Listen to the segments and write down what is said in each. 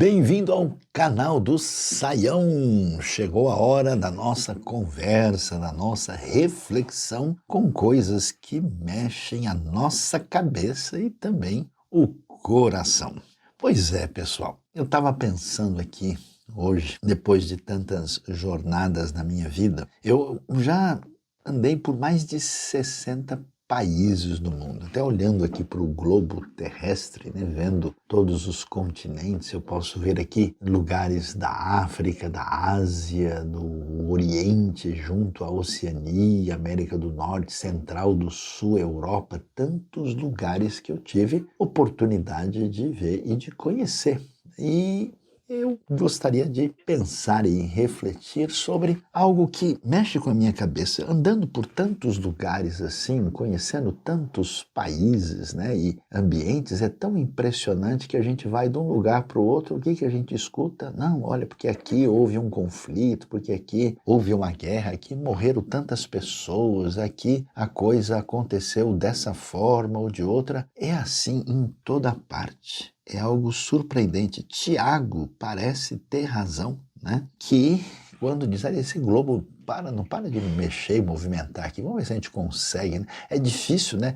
Bem-vindo ao canal do Saião! Chegou a hora da nossa conversa, da nossa reflexão com coisas que mexem a nossa cabeça e também o coração. Pois é, pessoal, eu estava pensando aqui hoje, depois de tantas jornadas na minha vida, eu já andei por mais de 60 países do mundo. Até olhando aqui para o globo terrestre, né, vendo todos os continentes, eu posso ver aqui lugares da África, da Ásia, do Oriente, junto à Oceania, América do Norte, Central, do Sul, Europa, tantos lugares que eu tive oportunidade de ver e de conhecer. E eu gostaria de pensar e refletir sobre algo que mexe com a minha cabeça. Andando por tantos lugares assim, conhecendo tantos países, né, e ambientes, é tão impressionante que a gente vai de um lugar para o outro, o que a gente escuta? Não, olha, porque aqui houve um conflito, porque aqui houve uma guerra, aqui morreram tantas pessoas, aqui a coisa aconteceu dessa forma ou de outra. É assim em toda parte. É algo surpreendente. Tiago parece ter razão, né? Que quando diz, olha, esse globo não para de mexer e movimentar aqui, vamos ver se a gente consegue, né? É difícil, né?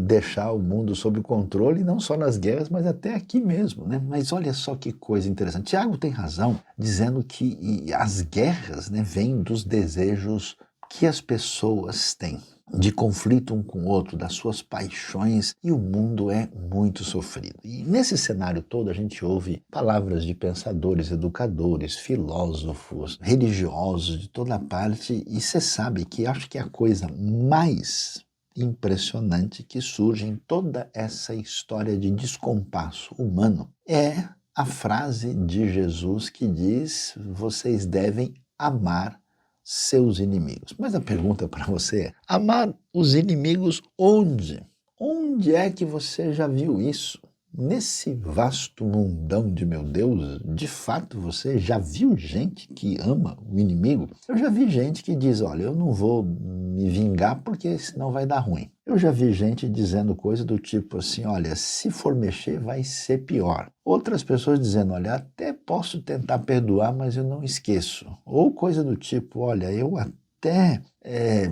Deixar o mundo sob controle, não só nas guerras, mas até aqui mesmo, né? Mas olha só que coisa interessante. Tiago tem razão, dizendo que as guerras, né, vêm dos desejos que as pessoas têm, de conflito um com o outro, das suas paixões, e o mundo é muito sofrido. E nesse cenário todo a gente ouve palavras de pensadores, educadores, filósofos, religiosos de toda parte, e você sabe que acho que a coisa mais impressionante que surge em toda essa história de descompasso humano é a frase de Jesus que diz: vocês devem amar seus inimigos. Mas a pergunta para você é: amar os inimigos onde? Onde é que você já viu isso? Nesse vasto mundão de meu Deus, de fato você já viu gente que ama o inimigo? Eu já vi gente que diz, olha, eu não vou me vingar porque senão vai dar ruim. Eu já vi gente dizendo coisa do tipo assim, olha, se for mexer vai ser pior. Outras pessoas dizendo, olha, até posso tentar perdoar, mas eu não esqueço. Ou coisa do tipo, olha, eu até,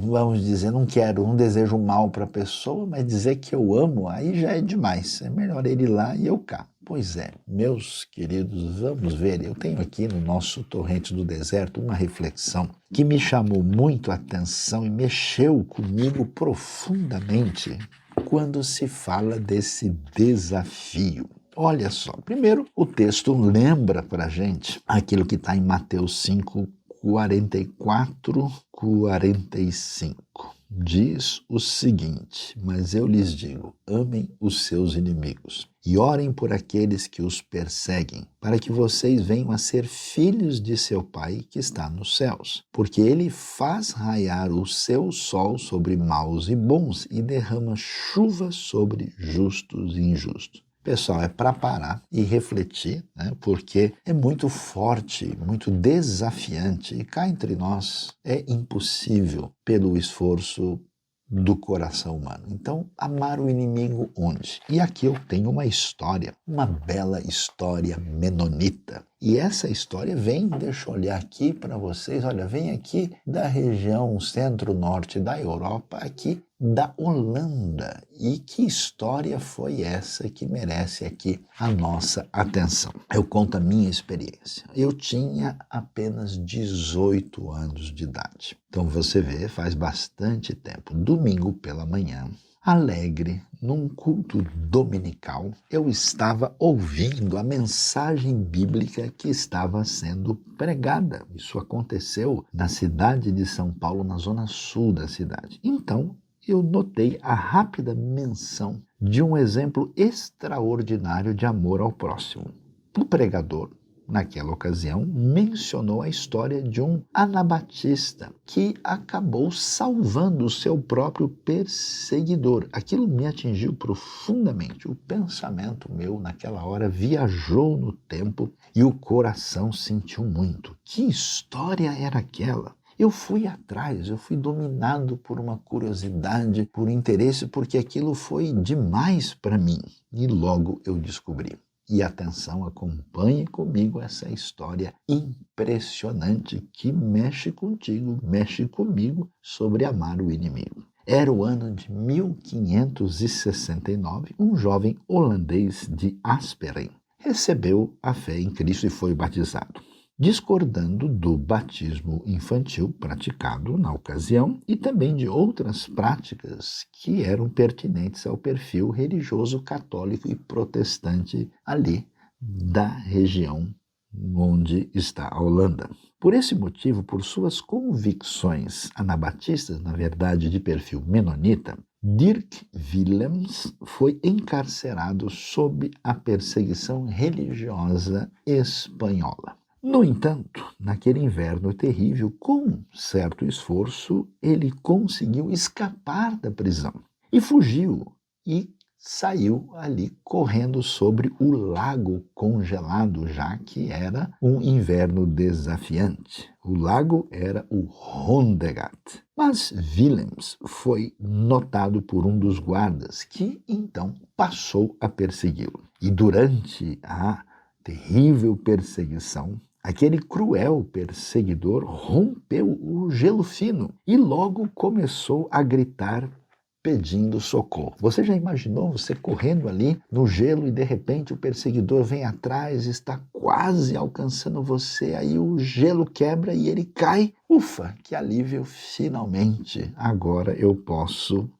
vamos dizer, não desejo mal para a pessoa, mas dizer que eu amo, aí já é demais. É melhor ele ir lá e eu cá. Pois é, meus queridos, vamos ver. Eu tenho aqui no nosso Torrente do Deserto uma reflexão que me chamou muito a atenção e mexeu comigo profundamente quando se fala desse desafio. Olha só, primeiro o texto lembra para a gente aquilo que está em Mateus 5, 44, 45. Diz o seguinte: mas eu lhes digo, amem os seus inimigos e orem por aqueles que os perseguem, para que vocês venham a ser filhos de seu Pai que está nos céus. Porque ele faz raiar o seu sol sobre maus e bons e derrama chuva sobre justos e injustos. Pessoal, é para parar e refletir, né? Porque é muito forte, muito desafiante e cá entre nós é impossível pelo esforço do coração humano. Então, amar o inimigo onde? E aqui eu tenho uma história, uma bela história menonita. E essa história vem, deixa eu olhar aqui para vocês, olha, vem aqui da região centro-norte da Europa, aqui da Holanda. E que história foi essa que merece aqui a nossa atenção? Eu conto a minha experiência. Eu tinha apenas 18 anos de idade. Então você vê, faz bastante tempo. Domingo pela manhã, alegre, num culto dominical, eu estava ouvindo a mensagem bíblica que estava sendo pregada. Isso aconteceu na cidade de São Paulo, na zona sul da cidade. Então, eu notei a rápida menção de um exemplo extraordinário de amor ao próximo. O pregador, naquela ocasião, mencionou a história de um anabatista que acabou salvando o seu próprio perseguidor. Aquilo me atingiu profundamente. O pensamento meu, naquela hora, viajou no tempo e o coração sentiu muito. Que história era aquela? Eu fui atrás, eu fui dominado por uma curiosidade, por interesse, porque aquilo foi demais para mim. E logo eu descobri. E atenção, acompanhe comigo essa história impressionante que mexe contigo, mexe comigo sobre amar o inimigo. Era o ano de 1569, um jovem holandês de Asperen recebeu a fé em Cristo e foi batizado, discordando do batismo infantil praticado na ocasião e também de outras práticas que eram pertinentes ao perfil religioso católico e protestante ali da região onde está a Holanda. Por esse motivo, por suas convicções anabatistas, na verdade de perfil menonita, Dirk Willems foi encarcerado sob a perseguição religiosa espanhola. No entanto, naquele inverno terrível, com certo esforço, ele conseguiu escapar da prisão e fugiu e saiu ali correndo sobre o lago congelado, já que era um inverno desafiante. O lago era o Rondegat. Mas Willems foi notado por um dos guardas, que então passou a persegui-lo. E durante a terrível perseguição, aquele cruel perseguidor rompeu o gelo fino e logo começou a gritar pedindo socorro. Você já imaginou você correndo ali no gelo e de repente o perseguidor vem atrás, está quase alcançando você, aí o gelo quebra e ele cai? Ufa, que alívio, finalmente agora eu posso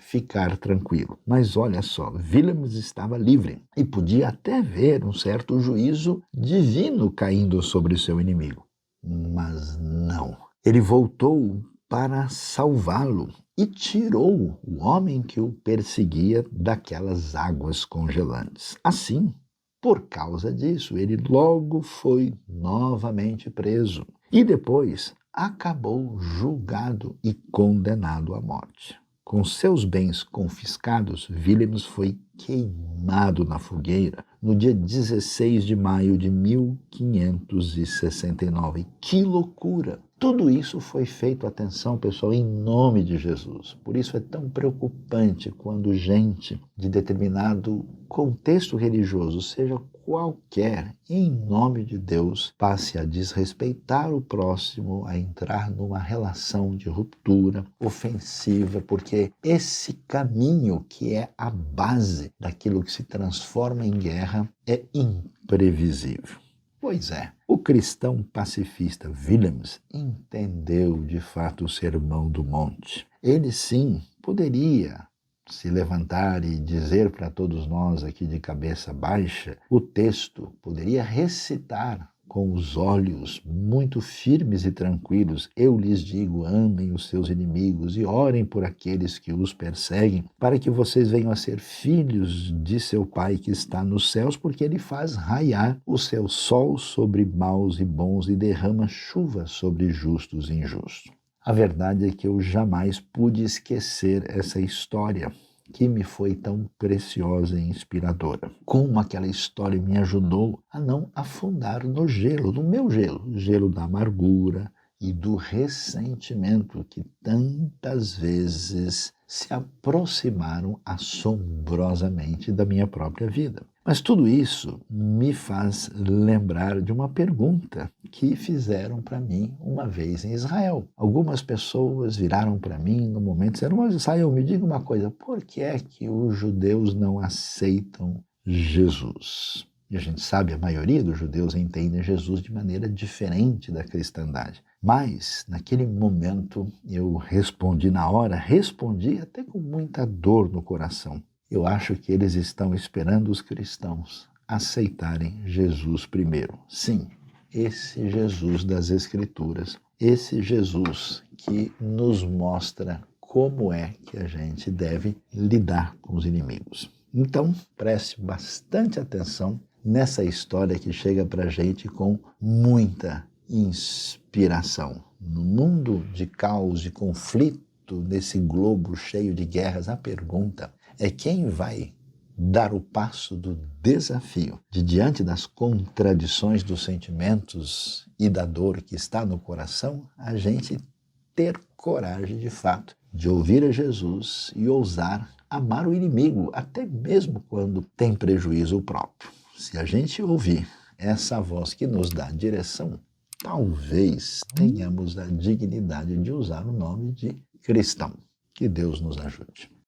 ficar tranquilo. Mas olha só, Willems estava livre e podia até ver um certo juízo divino caindo sobre seu inimigo. Mas não. Ele voltou para salvá-lo e tirou o homem que o perseguia daquelas águas congelantes. Assim, por causa disso, ele logo foi novamente preso e depois acabou julgado e condenado à morte. Com seus bens confiscados, Willems foi queimado na fogueira no dia 16 de maio de 1569. Que loucura! Tudo isso foi feito, atenção pessoal, em nome de Jesus. Por isso é tão preocupante quando gente de determinado contexto religioso, seja qualquer, em nome de Deus, passe a desrespeitar o próximo, a entrar numa relação de ruptura ofensiva, porque esse caminho que é a base daquilo que se transforma em guerra é imprevisível. Pois é, o cristão pacifista Willems entendeu de fato o Sermão do Monte. Ele sim poderia se levantar e dizer para todos nós aqui de cabeça baixa o texto, poderia recitar com os olhos muito firmes e tranquilos: eu lhes digo, amem os seus inimigos e orem por aqueles que os perseguem, para que vocês venham a ser filhos de seu Pai que está nos céus, porque ele faz raiar o seu sol sobre maus e bons e derrama chuva sobre justos e injustos. A verdade é que eu jamais pude esquecer essa história que me foi tão preciosa e inspiradora. Como aquela história me ajudou a não afundar no gelo, no meu gelo, gelo da amargura e do ressentimento que tantas vezes se aproximaram assombrosamente da minha própria vida. Mas tudo isso me faz lembrar de uma pergunta que fizeram para mim uma vez em Israel. Algumas pessoas viraram para mim no momento e disseram: mas Israel, me diga uma coisa, por que é que os judeus não aceitam Jesus? E a gente sabe, a maioria dos judeus entendem Jesus de maneira diferente da cristandade. Mas, naquele momento, eu respondi na hora, respondi até com muita dor no coração. Eu acho que eles estão esperando os cristãos aceitarem Jesus primeiro. Sim, esse Jesus das Escrituras, esse Jesus que nos mostra como é que a gente deve lidar com os inimigos. Então, preste bastante atenção nessa história que chega para a gente com muita inspiração. No mundo de caos e conflito, nesse globo cheio de guerras, a pergunta é: quem vai dar o passo do desafio de, diante das contradições dos sentimentos e da dor que está no coração, a gente ter coragem de fato de ouvir a Jesus e ousar amar o inimigo, até mesmo quando tem prejuízo próprio. se a gente ouvir essa voz que nos dá direção, talvez tenhamos a dignidade de usar o nome de cristão. Que Deus nos ajude.